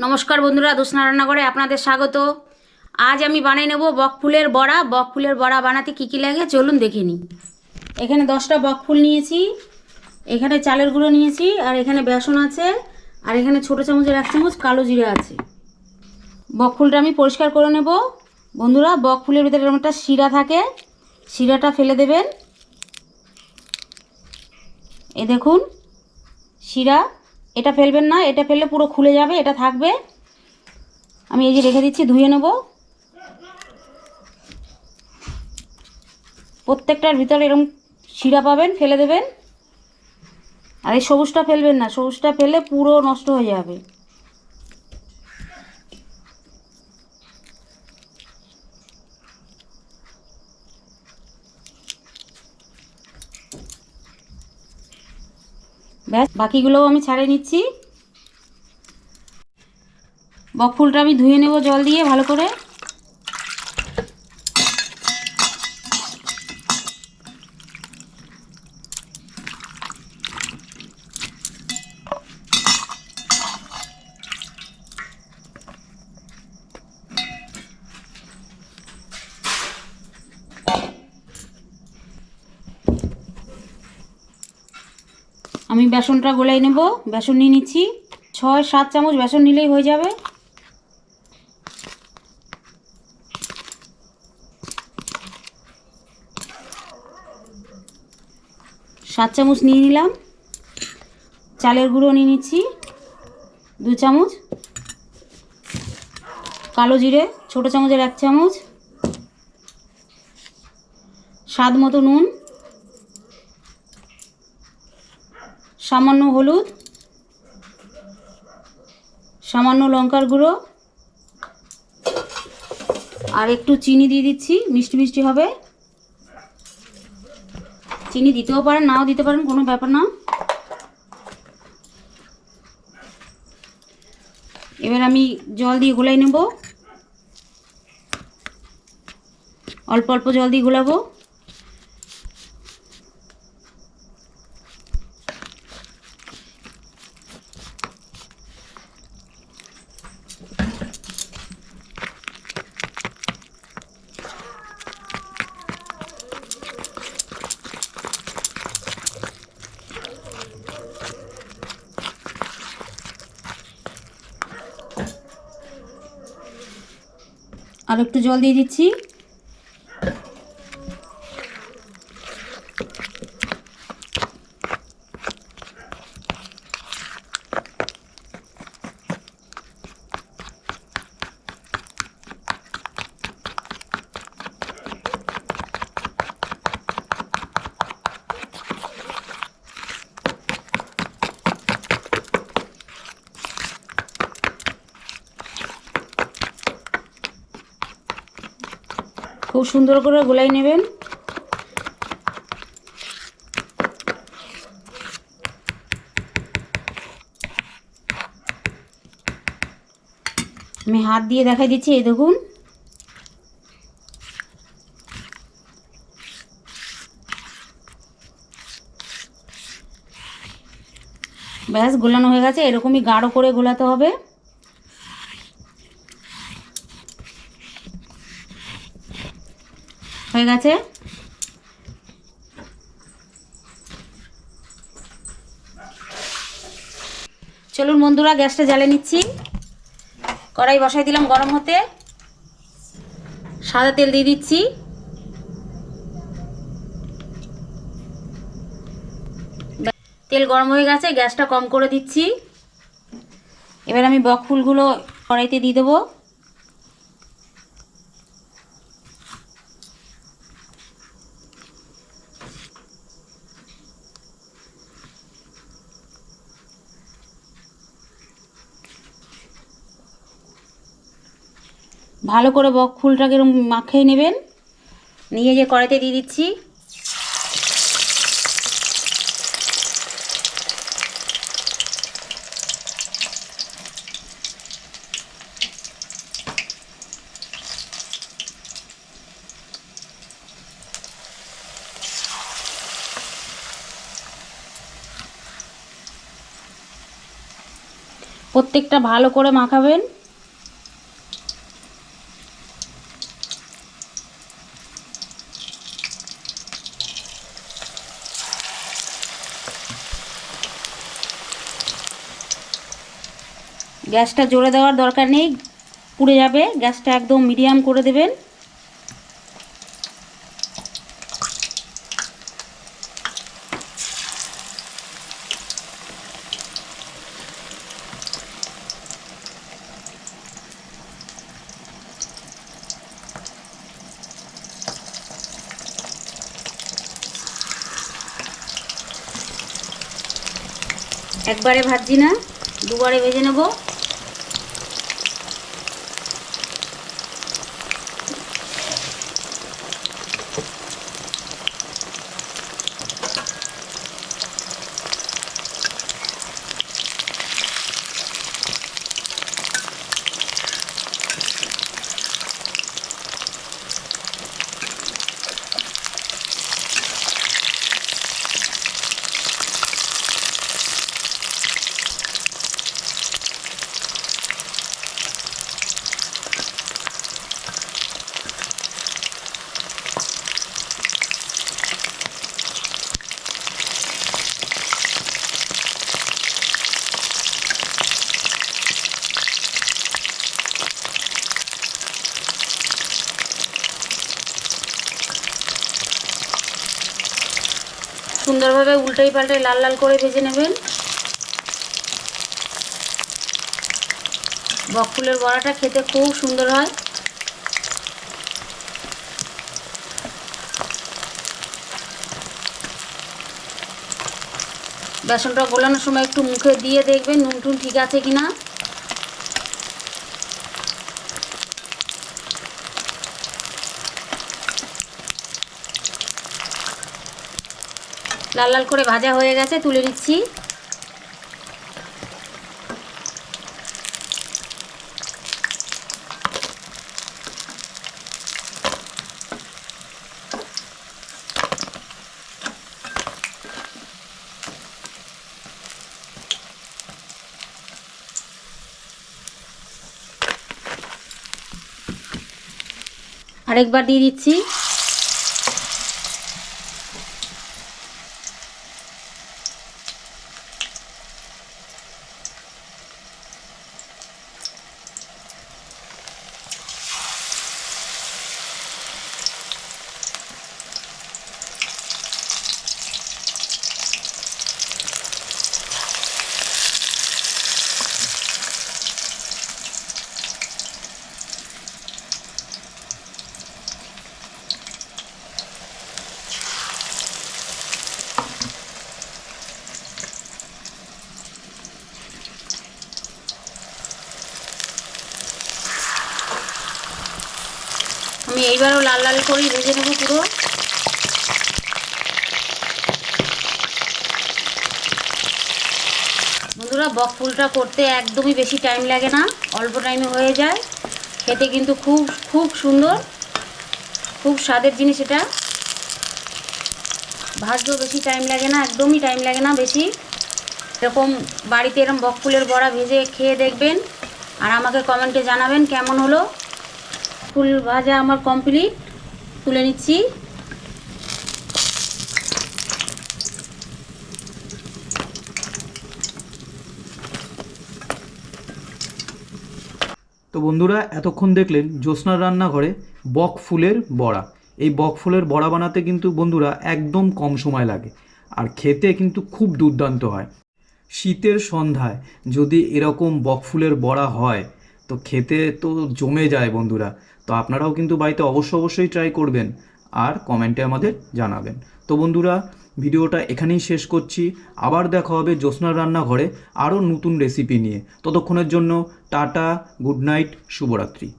নমস্কার বন্ধুরা, দোসনা রান্নাঘরে আপনাদের স্বাগত। আজ আমি বানিয়ে নেব বকফুলের বড়া। বকফুলের বড়া বানাতে কী কী লাগে চলুন দেখে নিই। এখানে 10টা বকফুল নিয়েছি, এখানে চালের গুঁড়ো নিয়েছি, আর এখানে বেসন আছে, আর এখানে ছোটো চামচের 1 চামচ কালো জিরে আছে। বকফুলটা আমি পরিষ্কার করে নেব। বন্ধুরা, বকফুলের ভিতরে এরকম একটা শিরা থাকে, শিরাটা ফেলে দেবেন। এ দেখুন শিরা, এটা ফেলবেন না, এটা ফেললে পুরো খুলে যাবে, এটা থাকবে। আমি এই যে রেখে দিচ্ছি, ধুয়ে নেব। প্রত্যেকটার ভিতরে এরকম শিরা পাবেন, ফেলে দেবেন। আর এই সবুজটা ফেলবেন না, সবুজটা ফেলে পুরো নষ্ট হয়ে যাবে। ব্যাস, বাকিগুলোও আমি ছাড়িয়ে নিচ্ছি। বকফুলটা আমি ধুয়ে নেব জল দিয়ে ভালো করে। আমি বেসনটা গোলাই নেব, বেসন নিয়ে নিচ্ছি। 6-7 চামচ বেসন নিলেই হয়ে যাবে। সাত চামচ নিয়ে নিলাম। চালের গুঁড়ো নিয়ে নিচ্ছি 2 চামচ। কালো জিরে ছোটো চামচের 1 চামচ। স্বাদ মতো নুন, সামান্য হলুদ, সামান্য লঙ্কার গুঁড়ো, আর একটু চিনি দিয়ে দিচ্ছি, মিষ্টি মিষ্টি হবে। চিনি দিতেও পারেন, নাও দিতে পারেন, কোনো ব্যাপার না। এবার আমি জল দিয়ে গোলাই নেব, অল্প অল্প জল দিয়ে গোলাবো। আর একটু জল দিয়ে দিচ্ছি। খুব সুন্দর করে গোলাই নেবেন। আমি হাত দিয়ে দেখাই দিচ্ছি, এই দেখুন। ব্যাস, গোলানো হয়ে গেছে। এরকমই গাঢ় করে গোলাতে হবে। হয়ে গেছে। চলুন বন্ধুরা, গ্যাসটা জ্বালিয়ে নিচ্ছি। কড়াই বসাই দিলাম গরম হতে। সাদা তেল দিয়ে দিচ্ছি। তেল গরম হয়ে গেছে, গ্যাসটা কম করে দিচ্ছি। এবার আমি বকফুলগুলো কড়াইতে দিয়ে দেবো। ভালো করে বকফুলটাকে এরকম মাখিয়ে নেবেন, নিয়ে যে কড়াইতে দিয়ে দিচ্ছি। প্রত্যেকটা ভালো করে মাখাবেন। গ্যাসটা জোরে দেওয়ার দরকার নেই, পুড়ে যাবে। গ্যাসটা একদম মিডিয়াম করে দেবেন। একবারে ভাজছি না, দুবারে ভেজে নেব। সুন্দরভাবে উল্টাই পাল্টাই লাল লাল করে ভেজে নেবেন। বকফুলের বড়াটা খেতে খুব সুন্দর হয়। বেসনটা গোলানোর সময় একটু মুখে দিয়ে দেখবেন নুন টুন ঠিক আছে কিনা। লাল লাল করে ভাজা হয়ে গেছে, তুলে নিচ্ছি। আরেকবার দিয়ে দিচ্ছি। আমি এইবারও লাল লাল করেই ভেজে নেব পুরো। বন্ধুরা, বকফুলটা করতে একদমই বেশি টাইম লাগে না, অল্প টাইমে হয়ে যায়। খেতে কিন্তু খুব খুব সুন্দর, খুব স্বাদের জিনিস এটা। ভাজতেও বেশি টাইম লাগে না, একদমই টাইম লাগে না বেশি। এরকম বাড়িতে এরকম বকফুলের বড়া ভেজে খেয়ে দেখবেন আর আমাকে কমেন্টে জানাবেন কেমন হলো। ফুল ভাজা আমার কমপ্লিট, তুলে নিচ্ছি। তো বন্ধুরা, এতক্ষণ দেখলেন জ্যোৎস্নার রান্নাঘরে বকফুলের বড়া। এই বকফুলের বড়া বানাতে কিন্তু বন্ধুরা একদম কম সময় লাগে, আর খেতে কিন্তু খুব দুর্দান্ত হয়। শীতের সন্ধ্যায় যদি এরকম বকফুলের বড়া হয় তো খেতে তো জমে যায় বন্ধুরা। তো আপনারাও কিন্তু বাড়িতে অবশ্যই ট্রাই করবেন আর কমেন্টে আমাদের জানাবেন। তো বন্ধুরা, ভিডিওটা এখানেই শেষ করছি। আবার দেখা হবে জ্যোৎস্নার রান্নাঘরে আরও নতুন রেসিপি নিয়ে। ততক্ষণের জন্য টাটা, গুড নাইট, শুভরাত্রি।